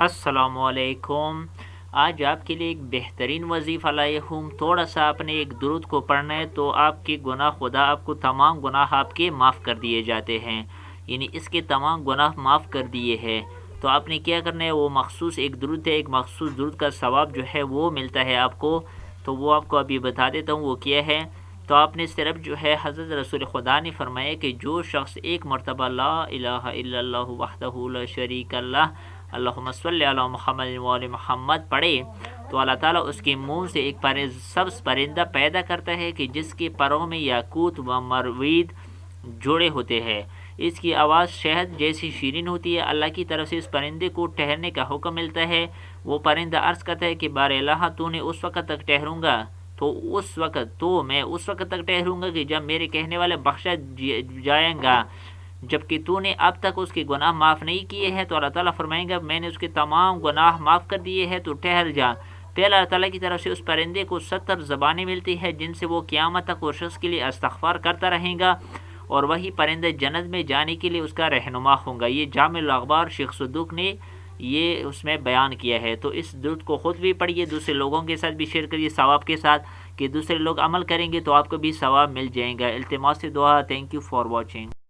السلام علیکم۔ آج آپ کے لیے ایک بہترین وظیفہ لائے ہوں۔ تھوڑا سا آپ نے ایک درود کو پڑھنا ہے تو آپ کے گناہ خدا آپ کو تمام گناہ آپ کے معاف کر دیے جاتے ہیں، یعنی اس کے تمام گناہ معاف کر دیے ہیں۔ تو آپ نے کیا کرنا ہے، وہ مخصوص ایک درود ہے، ایک مخصوص درود کا ثواب جو ہے وہ ملتا ہے آپ کو، تو وہ آپ کو ابھی بتا دیتا ہوں وہ کیا ہے۔ تو آپ نے صرف جو ہے، حضرت رسول خدا نے فرمایا کہ جو شخص ایک مرتبہ لا الہ الا اللہ وحدہ لا شریک اللہ اللہم صلی علی محمد و آل محمد پڑھے تو اللہ تعالیٰ اس کے منہ سے ایک سبز پرندہ پیدا کرتا ہے کہ جس کے پروں میں یاقوت و مروید جوڑے ہوتے ہیں۔ اس کی آواز شہد جیسی شیرین ہوتی ہے۔ اللہ کی طرف سے اس پرندے کو ٹھہرنے کا حکم ملتا ہے۔ وہ پرندہ عرض کرتا ہے کہ بار الہ تو نے اس وقت تک ٹھہروں گا میں اس وقت تک ٹھہروں گا کہ جب میرے کہنے والے بخشا جائیں گا، جبکہ تو نے اب تک اس کے گناہ معاف نہیں کیے ہیں۔ تو اللہ تعالیٰ فرمائیں گا میں نے اس کے تمام گناہ معاف کر دیے ہیں، تو ٹھہر جا۔ پھر اللہ تعالیٰ کی طرف سے اس پرندے کو 70 زبانیں ملتی ہیں جن سے وہ قیامت تک اس شخص کے لیے استغفار کرتا رہے گا، اور وہی پرندہ جنت میں جانے کے لیے اس کا رہنما ہوگا۔ یہ جامع الاخبار شیخ صدوق نے یہ اس میں بیان کیا ہے۔ تو اس درود کو خود بھی پڑھیے، دوسرے لوگوں کے ساتھ بھی شیئر کریے ثواب کے ساتھ، کہ دوسرے لوگ عمل کریں گے تو آپ کو بھی ثواب مل جائے گا۔ التماس دعا۔ Thank you for watching.